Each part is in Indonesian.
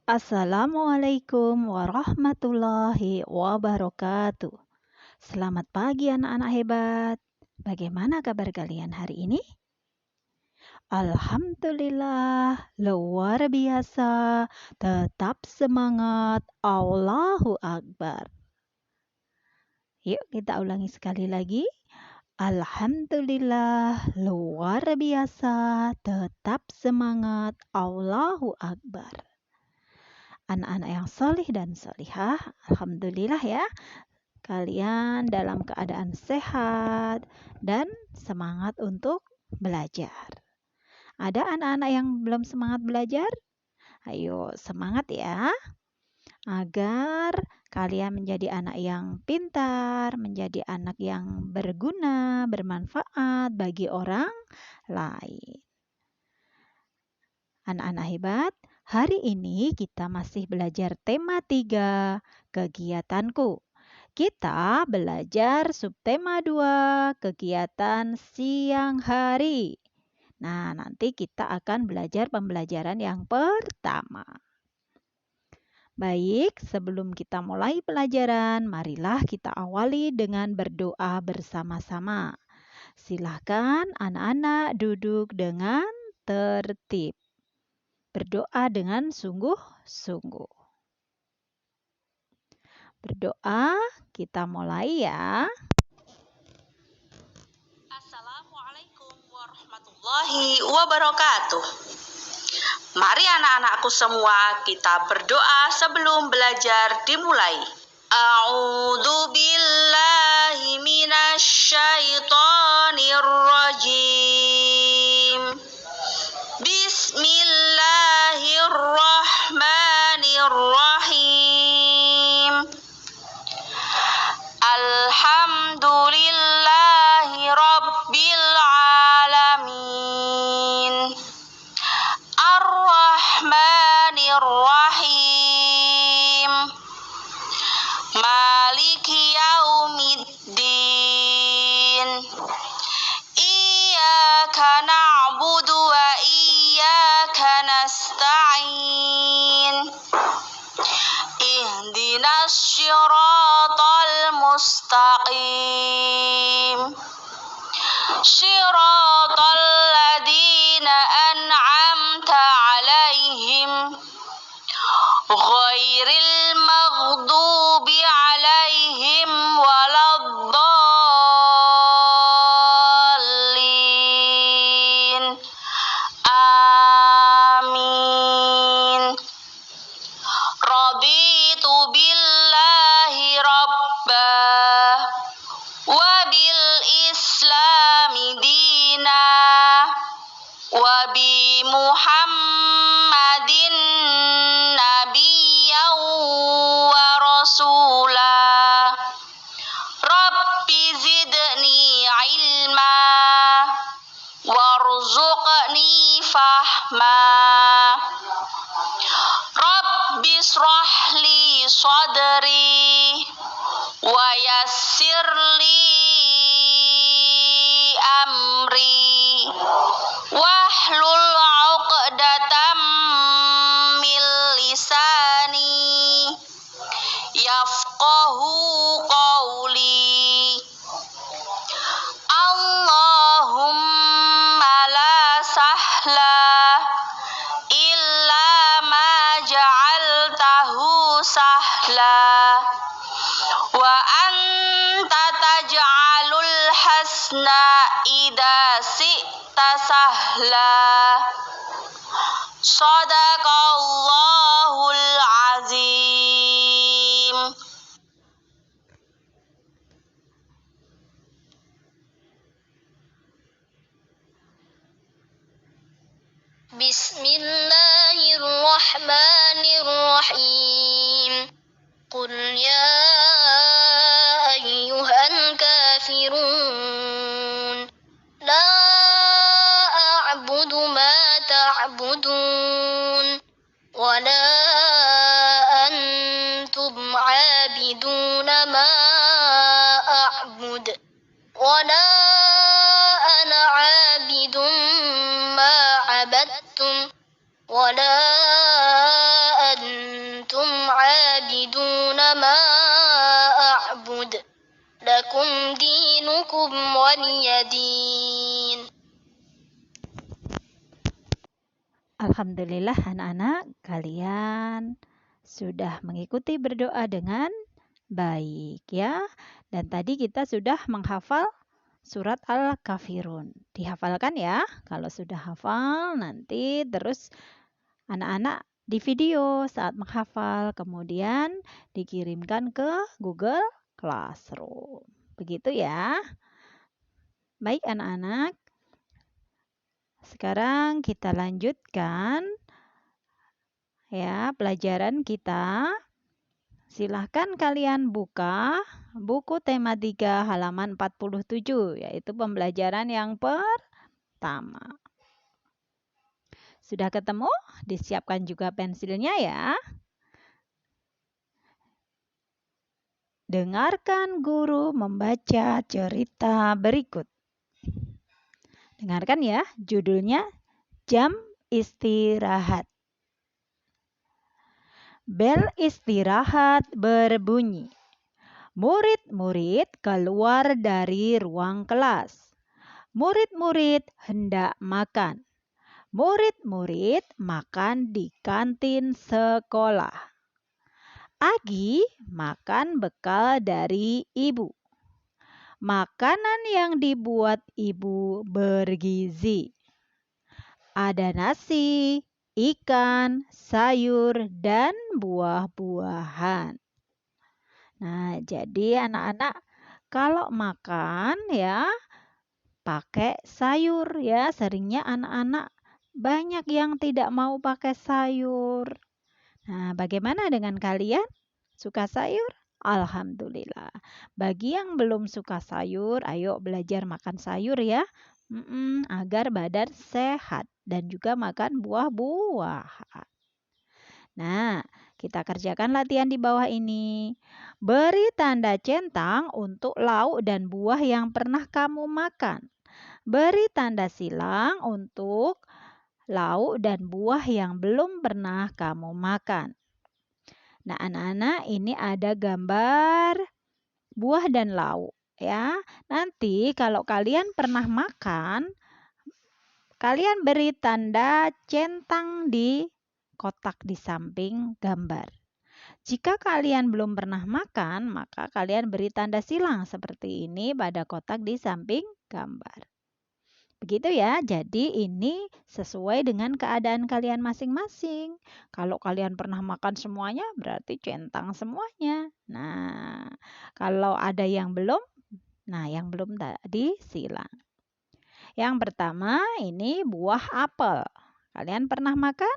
Assalamualaikum warahmatullahi wabarakatuh. Selamat pagi anak-anak hebat. Bagaimana kabar kalian hari ini? Alhamdulillah, luar biasa. Tetap semangat. Allahu Akbar. Yuk kita ulangi sekali lagi. Alhamdulillah, luar biasa. Tetap semangat. Allahu Akbar. Anak-anak yang solih dan solihah, alhamdulillah ya, kalian dalam keadaan sehat dan semangat untuk belajar. Ada anak-anak yang belum semangat belajar? Ayo semangat ya, agar kalian menjadi anak yang pintar, menjadi anak yang berguna, bermanfaat bagi orang lain. Anak-anak hebat, hari ini kita masih belajar tema 3, kegiatanku. Kita belajar subtema 2, kegiatan siang hari. Nah, nanti kita akan belajar pembelajaran yang pertama. Baik, sebelum kita mulai pelajaran, marilah kita awali dengan berdoa bersama-sama. Silahkan anak-anak duduk dengan tertib. Berdoa dengan sungguh-sungguh. Berdoa, kita mulai ya. Assalamualaikum warahmatullahi wabarakatuh. Mari anak-anakku semua kita berdoa sebelum belajar dimulai. A'udzu billahi minasy syaithanir rajim. Bismillahirrahmanirrahim. Alhamdulillahi rabbil alamin. Ar-Rahmanir-Rahim. Maliki yaumiddin. Iyyaka na'budu wa iyyaka nasta'in. Ihdinas syiratal mustaqim. Syiratal ladzina an'amta 'alaihim ghairil maghdubi 'alaihim waladdallin. Amin. Raditu billahi rabba wa bil islami dina wa bi Muhammadin nabiyyan wa rasula. Rabbi zidni ilma warzuqni fahma. Rabbi shrah li sadri wa yassir li amri wahlul 'uqdatam min lisani yafqahu qawli. Allahumma la sahla illa ma ja'altahu sahla wa anta taj'alul hasna idza syi'ta sahla. Shadaqallahul azim. Bismillahirrahmanirrahim. Qul ya ayyuhal kafirun. La a'budu ma ta'budun. Wa la antum 'abiduna ma a'bud. Wa la ana 'abidun ma 'abadtum. Wa la Alhamdulillah anak-anak kalian sudah mengikuti berdoa dengan baik ya. Dan tadi kita sudah menghafal surat Al-Kafirun. Dihafalkan ya. Kalau sudah hafal nanti terus anak-anak di video saat menghafal kemudian dikirimkan ke Google Classroom. Begitu ya. Baik anak-anak. Sekarang kita lanjutkan ya pelajaran kita. Silahkan kalian buka buku tema 3 halaman 47 yaitu pembelajaran yang pertama. Sudah ketemu? Disiapkan juga pensilnya ya. Dengarkan guru membaca cerita berikut. Dengarkan ya, judulnya Jam Istirahat. Bel istirahat berbunyi. Murid-murid keluar dari ruang kelas. Murid-murid hendak makan. Murid-murid makan di kantin sekolah. Agi makan bekal dari ibu. Makanan yang dibuat ibu bergizi. Ada nasi, ikan, sayur, dan buah-buahan. Nah, jadi anak-anak kalau makan ya pakai sayur ya. Seringnya anak-anak banyak yang tidak mau pakai sayur. Nah, bagaimana dengan kalian? Suka sayur? Alhamdulillah. Bagi yang belum suka sayur, ayo belajar makan sayur ya. Agar badan sehat dan juga makan buah-buahan. Nah, kita kerjakan latihan di bawah ini. Beri tanda centang untuk lauk dan buah yang pernah kamu makan. Beri tanda silang untuk lauk dan buah yang belum pernah kamu makan. Nah, anak-anak ini ada gambar buah dan lauk ya. Nanti kalau kalian pernah makan, kalian beri tanda centang di kotak di samping gambar. Jika kalian belum pernah makan, maka kalian beri tanda silang seperti ini pada kotak di samping gambar. Begitu ya, jadi ini sesuai dengan keadaan kalian masing-masing. Kalau kalian pernah makan semuanya, berarti centang semuanya. Nah, kalau ada yang belum, yang belum tadi silang. Yang pertama ini buah apel. Kalian pernah makan?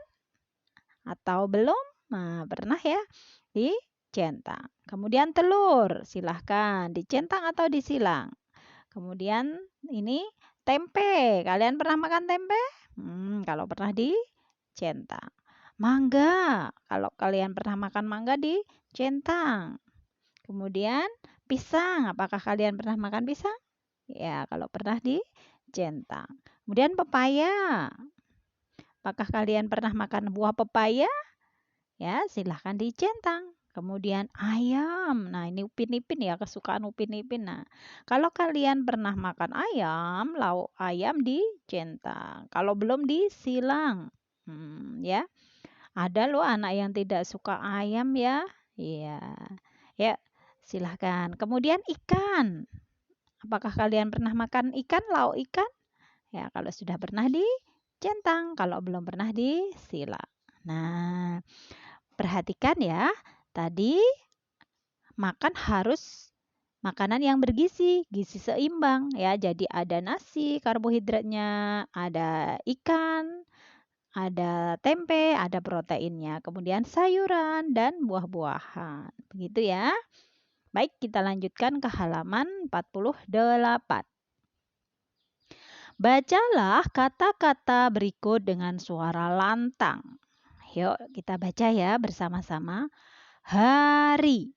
Atau belum? Nah, pernah ya? Dicentang. Kemudian telur, silahkan dicentang atau disilang. Kemudian ini tempe. Kalian pernah makan tempe? Kalau pernah dicentang. Mangga. Kalau kalian pernah makan mangga dicentang. Kemudian pisang. Apakah kalian pernah makan pisang? Ya, kalau pernah dicentang. Kemudian pepaya. Apakah kalian pernah makan buah pepaya? Ya, silahkan dicentang. Kemudian ayam. Nah, ini Upin Ipin ya, kesukaan Upin Ipin. Nah, kalau kalian pernah makan ayam, lauk ayam dicentang. Kalau belum disilang. Ya. Ada loh anak yang tidak suka ayam ya. Iya. Ya, silahkan. Kemudian ikan. Apakah kalian pernah makan ikan, lauk ikan? Ya, kalau sudah pernah dicentang, kalau belum pernah disilang. Nah, perhatikan ya. Tadi makan harus makanan yang bergizi, gizi seimbang ya. Jadi ada nasi, karbohidratnya, ada ikan, ada tempe, ada proteinnya, kemudian sayuran dan buah-buahan. Begitu ya. Baik, kita lanjutkan ke halaman 48. Bacalah kata-kata berikut dengan suara lantang. Yuk, kita baca ya bersama-sama. Hari,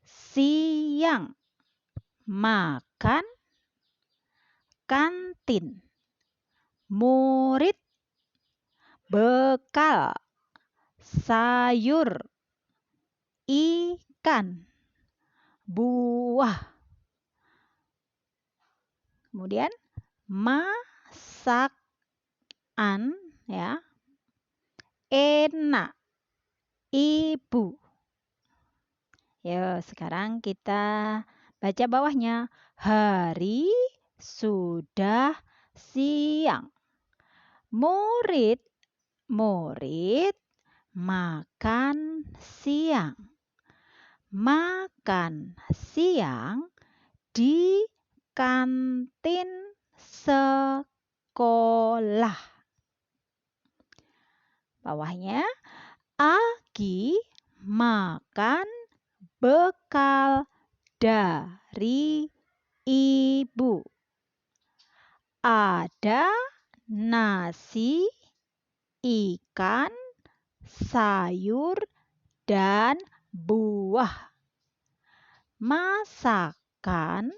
siang, makan, kantin, murid, bekal, sayur, ikan, buah. Kemudian masakan ya. enak, ibu. Yuk, sekarang kita baca bawahnya. Hari sudah siang. Murid makan siang. Makan siang di kantin sekolah. Bawahnya, Agi makan bekal dari ibu. Ada nasi, ikan, sayur, dan buah. Masakan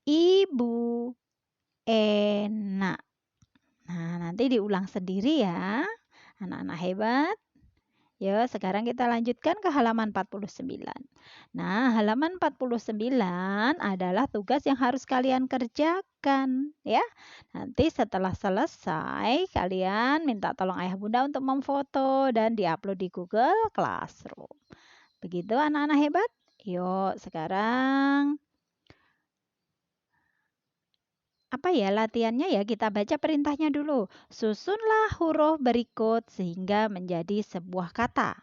ibu enak. Nah, nanti diulang sendiri ya, anak-anak hebat. Yuk, sekarang kita lanjutkan ke halaman 49. Nah, halaman 49 adalah tugas yang harus kalian kerjakan, ya. Nanti setelah selesai, kalian minta tolong ayah bunda untuk memfoto dan diupload di Google Classroom. Begitu anak-anak hebat? Yuk, sekarang apa ya latihannya ya? Kita baca perintahnya dulu. Susunlah huruf berikut sehingga menjadi sebuah kata.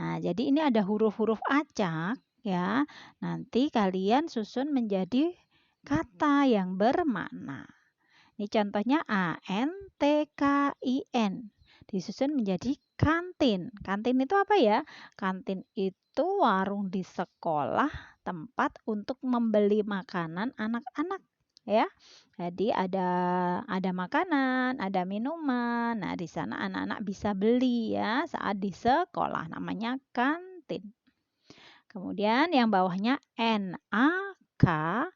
Nah, jadi ini ada huruf-huruf acak ya. Nanti kalian susun menjadi kata yang bermakna. Ini contohnya ANTKIN. Disusun menjadi kantin. Kantin itu apa ya? Kantin itu warung di sekolah, tempat untuk membeli makanan anak-anak ya. Jadi ada makanan, ada minuman. Nah, di sana anak-anak bisa beli ya saat di sekolah, namanya kantin. Kemudian yang bawahnya NAKMA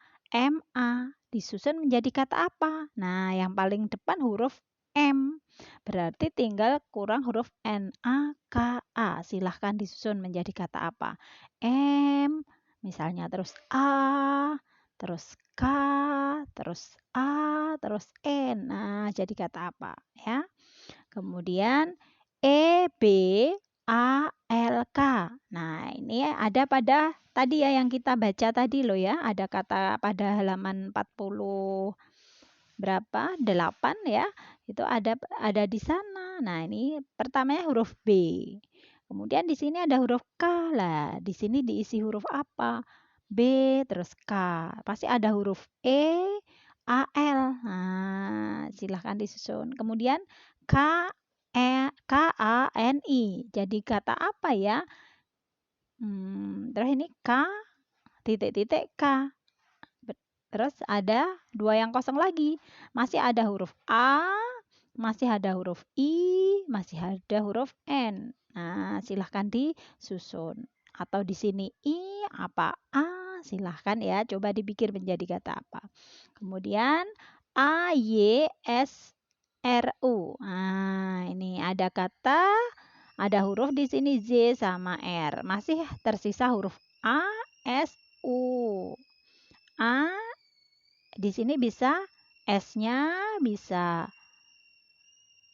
disusun menjadi kata apa? Nah, yang paling depan huruf M. Berarti tinggal kurang huruf NAKA. Silahkan disusun menjadi kata apa? M, misalnya terus A, terus K, terus A, terus N. Nah, jadi kata apa ya? Kemudian EBALK. Nah, ini ada pada tadi ya yang kita baca tadi loh ya. Ada kata pada halaman 40 berapa? 8 ya. Itu ada di sana. Nah, ini pertamanya huruf B. Kemudian di sini ada huruf K lah. Di sini diisi huruf apa? B terus K. Pasti ada huruf E, A, L. Nah, silahkan disusun. Kemudian KANI. Jadi kata apa ya? Terus ini K titik-titik K. Terus ada dua yang kosong lagi. Masih ada huruf A, masih ada huruf I, masih ada huruf N. Nah, silahkan disusun. Atau di sini I apa A, silahkan ya. Coba dipikir menjadi kata apa. Kemudian AYSRU. Nah, ini ada kata, ada huruf di sini Z sama R. Masih tersisa huruf A, S, U. A di sini bisa S-nya, bisa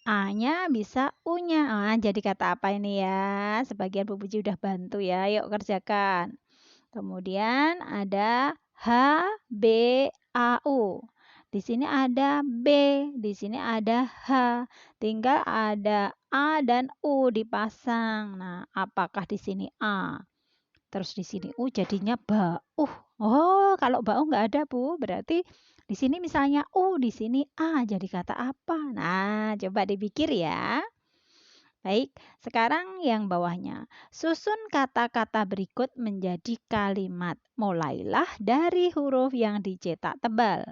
A-nya, bisa U-nya. Nah, jadi kata apa ini ya? Sebagian Bu Puji udah bantu ya. Yuk kerjakan. Kemudian ada H, B, A, U. Di sini ada B, di sini ada H. Tinggal ada A dan U dipasang. Nah, apakah di sini A? Terus di sini U jadinya bauh. Oh, kalau bauh nggak ada, Bu. Berarti di sini misalnya U, di sini A. Jadi kata apa? Nah, coba dipikir ya. Baik, sekarang yang bawahnya. Susun kata-kata berikut menjadi kalimat. Mulailah dari huruf yang dicetak tebal.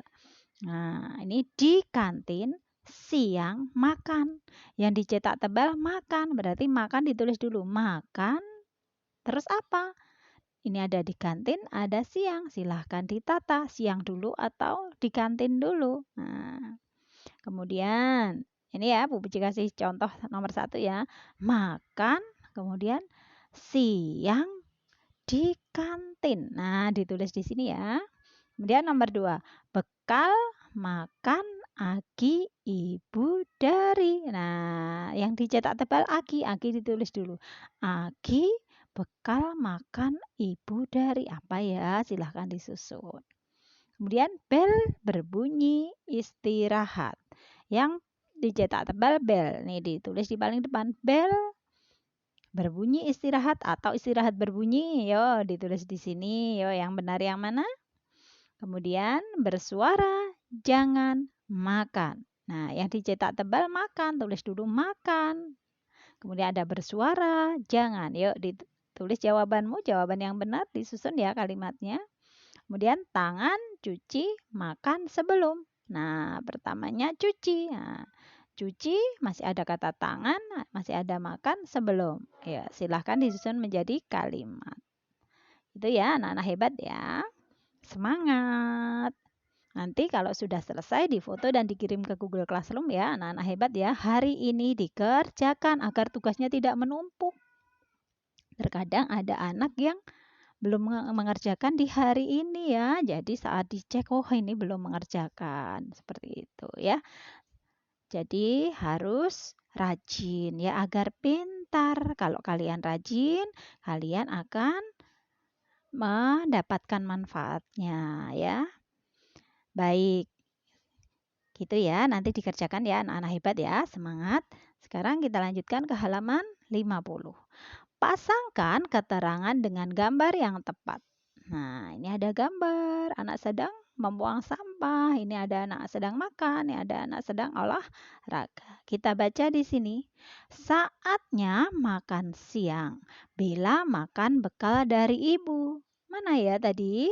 Nah, ini di kantin siang makan. Yang dicetak tebal makan. Berarti makan ditulis dulu. Makan. Terus apa? Ini ada di kantin, ada siang. Silahkan ditata siang dulu atau di kantin dulu. Nah, kemudian ini ya, Bu Puji kasih contoh nomor 1 ya. Makan, kemudian siang di kantin. Nah, ditulis di sini ya. Kemudian nomor 2, bekal makan Aki ibu dari. Nah, yang dicetak tebal Aki ditulis dulu. Aki bekal makan ibu dari apa ya? Silahkan disusun. Kemudian bel berbunyi istirahat. Yang dicetak tebal bel. Nih ditulis di paling depan bel berbunyi istirahat atau istirahat berbunyi. Yo, ditulis di sini. Yo, yang benar yang mana? Kemudian bersuara jangan makan. Nah, yang dicetak tebal makan, tulis dulu makan. Kemudian ada bersuara jangan. Yuk ditulis jawabanmu, jawaban yang benar disusun ya kalimatnya. Kemudian tangan cuci makan sebelum. Nah, pertamanya cuci. Nah, cuci masih ada kata tangan, masih ada makan sebelum. Ya, silahkan disusun menjadi kalimat. Itu ya, anak-anak hebat ya. Semangat. Nanti kalau sudah selesai difoto dan dikirim ke Google Classroom ya, anak-anak hebat ya. Hari ini dikerjakan agar tugasnya tidak menumpuk. Terkadang ada anak yang belum mengerjakan di hari ini ya. Jadi saat dicek, oh ini belum mengerjakan. Seperti itu ya. Jadi harus rajin ya agar pintar. Kalau kalian rajin, kalian akan mendapatkan manfaatnya ya. Baik. Gitu ya, nanti dikerjakan ya anak-anak hebat ya, semangat. Sekarang kita lanjutkan ke halaman 50. Pasangkan keterangan dengan gambar yang tepat. Nah, ini ada gambar anak sedang membuang sampah, ini ada anak sedang makan, ini ada anak sedang olahraga. Kita baca di sini. Saatnya makan siang. Bella makan bekal dari ibu. Mana ya tadi?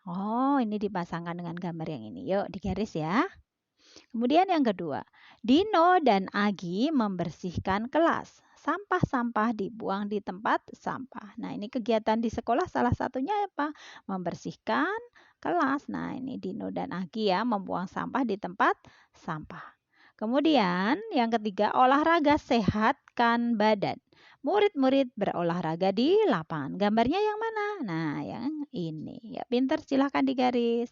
Oh, ini dipasangkan dengan gambar yang ini. Yuk, digaris ya. Kemudian yang kedua, Dino dan Agi membersihkan kelas. Sampah-sampah dibuang di tempat sampah. Nah, ini kegiatan di sekolah salah satunya apa? Membersihkan kelas. Nah, ini Dino dan Agi ya membuang sampah di tempat sampah. Kemudian yang ketiga, olahraga sehatkan badan. Murid-murid berolahraga di lapangan. Gambarnya yang mana? Nah, yang ini. Ya, pintar silahkan digaris.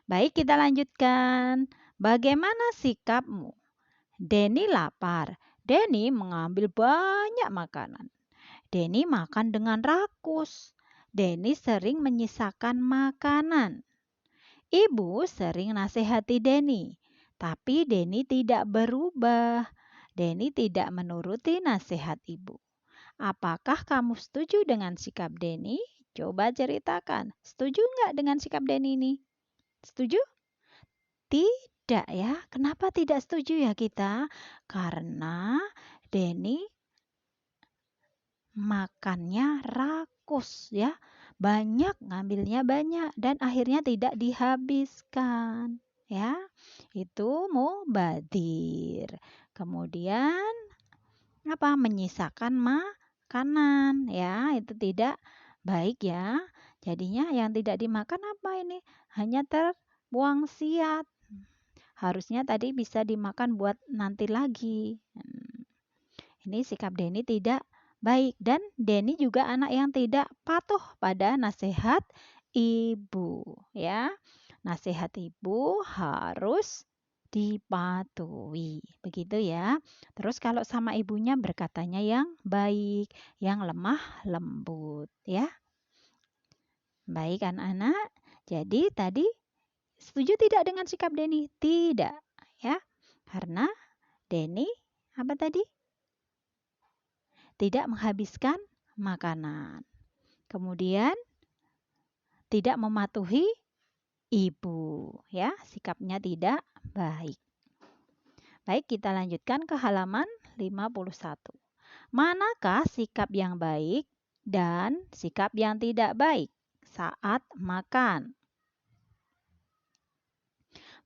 Baik, kita lanjutkan. Bagaimana sikapmu? Denny lapar. Denny mengambil banyak makanan. Denny makan dengan rakus. Denny sering menyisakan makanan. Ibu sering nasihati Denny, tapi Denny tidak berubah. Denny tidak menuruti nasihat ibu. Apakah kamu setuju dengan sikap Denny? Coba ceritakan. Setuju nggak dengan sikap Denny ini? Setuju? Tidak ya. Kenapa tidak setuju ya kita? Karena Denny makannya rakus ya. Banyak, ngambilnya banyak dan akhirnya tidak dihabiskan ya. Itu mubadzir. Kemudian apa? Menyisakan makanan ya. Itu tidak baik ya. Jadinya yang tidak dimakan apa ini? Hanya terbuang sia. Harusnya tadi bisa dimakan buat nanti lagi. Ini sikap Denny tidak baik dan Denny juga anak yang tidak patuh pada nasihat ibu ya. Nasihat ibu harus dipatuhi. Begitu ya. Terus kalau sama ibunya berkatanya yang baik, yang lemah lembut ya. Baik anak-anak. Jadi tadi setuju tidak dengan sikap Denny? Tidak ya. Karena Denny apa tadi? Tidak menghabiskan makanan. Kemudian tidak mematuhi ibu ya, sikapnya tidak baik. Baik, kita lanjutkan ke halaman 51. Manakah sikap yang baik dan sikap yang tidak baik saat makan?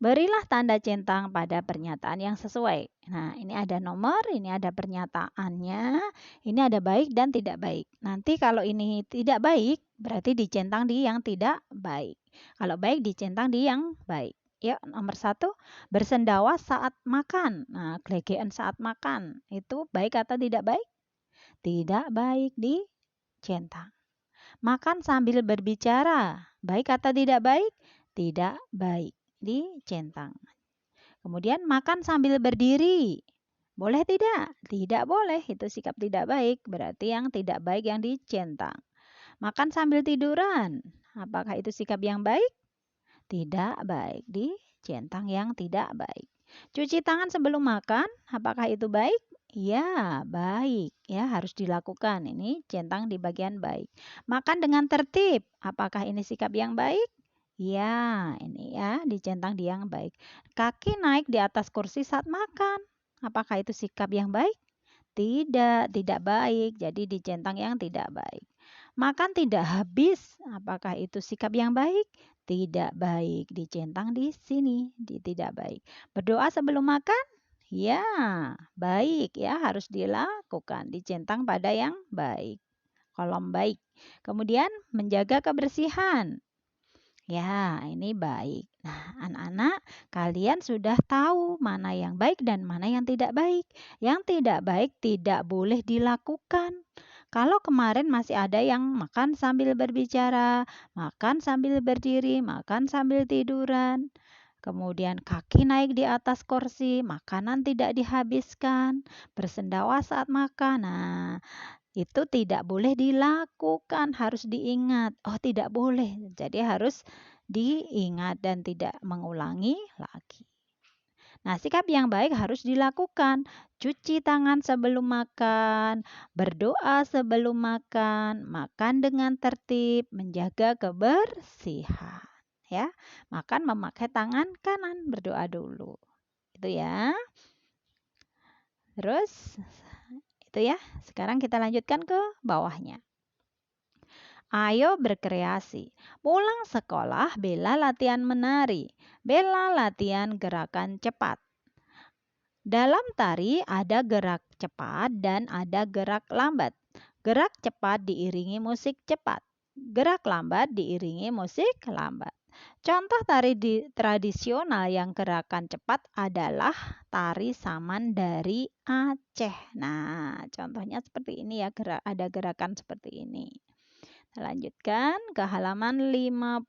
Berilah tanda centang pada pernyataan yang sesuai. Nah, ini ada nomor, ini ada pernyataannya, ini ada baik dan tidak baik. Nanti kalau ini tidak baik, berarti dicentang di yang tidak baik. Kalau baik, dicentang di yang baik. Ya, nomor 1, bersendawa saat makan. Nah, gelegean saat makan. Itu baik atau tidak baik? Tidak baik, dicentang. Makan sambil berbicara. Baik atau tidak baik? Tidak baik, dicentang. Kemudian makan sambil berdiri. Boleh tidak? Tidak boleh, itu sikap tidak baik. Berarti yang tidak baik yang dicentang. Makan sambil tiduran. Apakah itu sikap yang baik? Tidak baik, dicentang yang tidak baik. Cuci tangan sebelum makan, apakah itu baik? Ya, baik. Ya, harus dilakukan. Ini centang di bagian baik. Makan dengan tertib, apakah ini sikap yang baik? Ya, ini ya dicentang di yang baik. Kaki naik di atas kursi saat makan. Apakah itu sikap yang baik? Tidak, tidak baik. Jadi dicentang yang tidak baik. Makan tidak habis. Apakah itu sikap yang baik? Tidak baik. Dicentang di sini, di tidak baik. Berdoa sebelum makan? Ya, baik ya, harus dilakukan. Dicentang pada yang baik. Kolom baik. Kemudian menjaga kebersihan. Ya, ini baik. Nah, anak-anak, kalian sudah tahu mana yang baik dan mana yang tidak baik. Yang tidak baik tidak boleh dilakukan. Kalau kemarin masih ada yang makan sambil berbicara, makan sambil berdiri, makan sambil tiduran, kemudian kaki naik di atas kursi, makanan tidak dihabiskan, bersendawa saat makan. Nah, itu tidak boleh dilakukan, harus diingat. Oh, tidak boleh. Jadi harus diingat dan tidak mengulangi lagi. Nah, sikap yang baik harus dilakukan. Cuci tangan sebelum makan, berdoa sebelum makan, makan dengan tertib, menjaga kebersihan. Ya, makan memakai tangan kanan, berdoa dulu. Itu ya. Terus itu ya. Sekarang kita lanjutkan ke bawahnya. Ayo berkreasi. Pulang sekolah, Bella latihan menari. Bella latihan gerakan cepat. Dalam tari ada gerak cepat dan ada gerak lambat. Gerak cepat diiringi musik cepat. Gerak lambat diiringi musik lambat. Contoh tari tradisional yang gerakan cepat adalah tari saman dari Aceh. Nah, contohnya seperti ini ya, ada gerakan seperti ini. Lanjutkan ke halaman 52.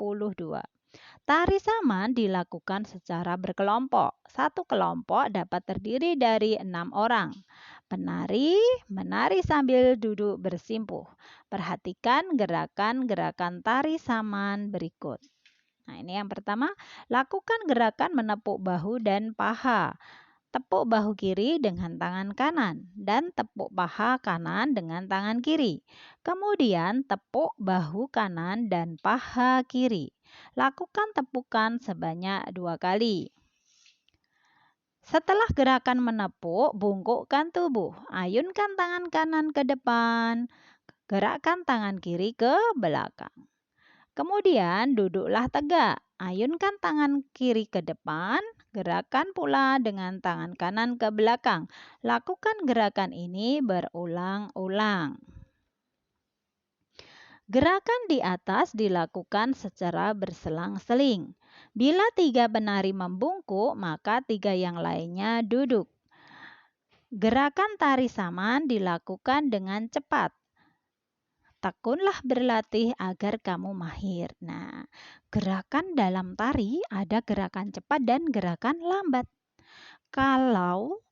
Tari saman dilakukan secara berkelompok. Satu kelompok dapat terdiri dari 6 orang. Penari menari sambil duduk bersimpuh. Perhatikan gerakan-gerakan tari saman berikut. Nah, ini yang pertama, lakukan gerakan menepuk bahu dan paha. Tepuk bahu kiri dengan tangan kanan dan tepuk paha kanan dengan tangan kiri. Kemudian tepuk bahu kanan dan paha kiri. Lakukan tepukan sebanyak 2 kali. Setelah gerakan menepuk, bungkukkan tubuh. Ayunkan tangan kanan ke depan. Gerakkan tangan kiri ke belakang. Kemudian duduklah tegak. Ayunkan tangan kiri ke depan, gerakan pula dengan tangan kanan ke belakang. Lakukan gerakan ini berulang-ulang. Gerakan di atas dilakukan secara berselang-seling. Bila 3 penari membungkuk, maka 3 yang lainnya duduk. Gerakan tari saman dilakukan dengan cepat. Tekunlah berlatih agar kamu mahir. Nah, gerakan dalam tari ada gerakan cepat dan gerakan lambat. Kalau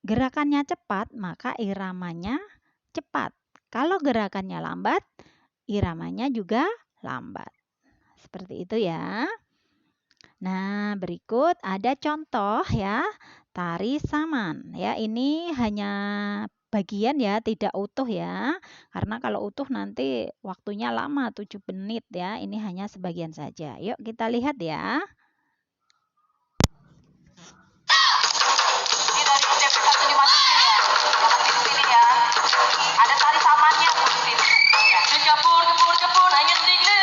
gerakannya cepat, maka iramanya cepat. Kalau gerakannya lambat, iramanya juga lambat. Seperti itu ya. Nah, berikut ada contoh ya, tari saman. Ya, ini hanya bagian ya, tidak utuh ya. Karena kalau utuh nanti waktunya lama 7 menit ya. Ini hanya sebagian saja. Yuk kita lihat ya. Ini dari step 1 dimasukin ya. Pilih-pilih ya. Ada tari samannya tuh di sini. Ya. Kepur, kepur, kepur, angin dingin.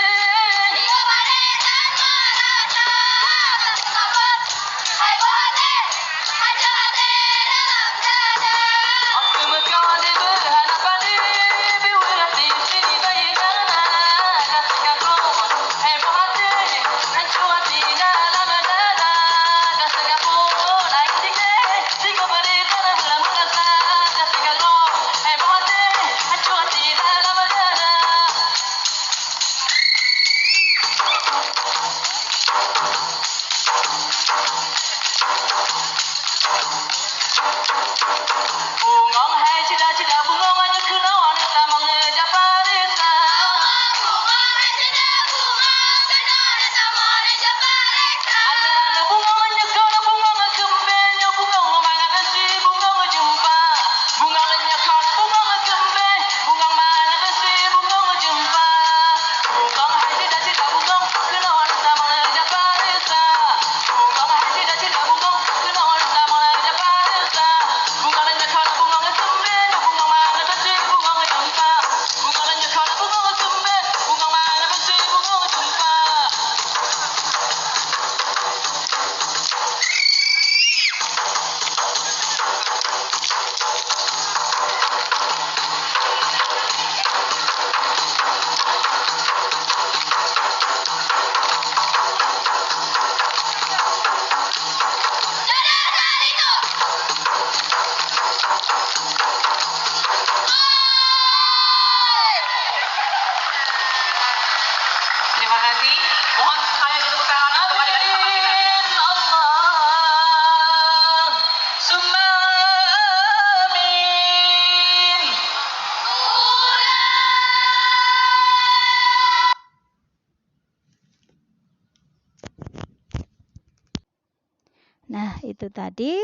itu tadi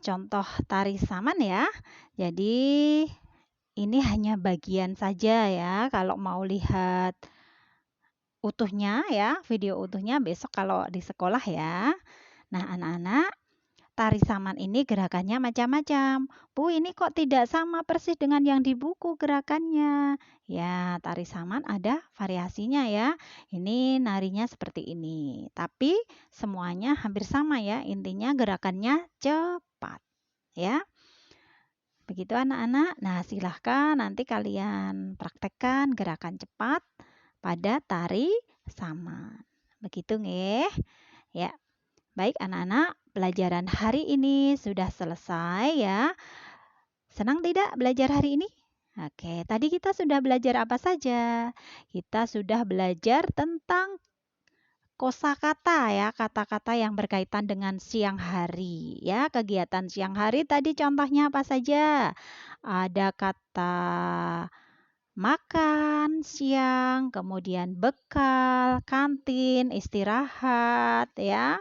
contoh tari saman ya. Jadi ini hanya bagian saja ya. Kalau mau lihat utuhnya ya, video utuhnya besok kalau di sekolah ya. Nah, anak-anak, tari saman ini gerakannya macam-macam. Bu, ini kok tidak sama persis dengan yang di buku gerakannya? Ya, tari saman ada variasinya ya. Ini narinya seperti ini. Tapi semuanya hampir sama ya. Intinya gerakannya cepat ya. Begitu anak-anak. Nah, silahkan nanti kalian praktekkan gerakan cepat pada tari saman. Begitu nggih? Ya. Baik anak-anak, pelajaran hari ini sudah selesai ya. Senang tidak belajar hari ini? Oke, tadi kita sudah belajar apa saja? Kita sudah belajar tentang kosakata ya, kata-kata yang berkaitan dengan siang hari ya. Kegiatan siang hari tadi contohnya apa saja? Ada kata makan siang, kemudian bekal, kantin, istirahat ya.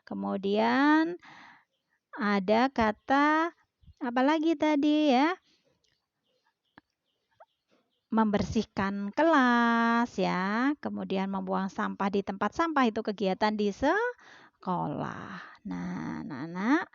Kemudian ada kata apa lagi tadi ya? Membersihkan kelas ya, kemudian membuang sampah di tempat sampah itu kegiatan di sekolah. Nah, anak-anak,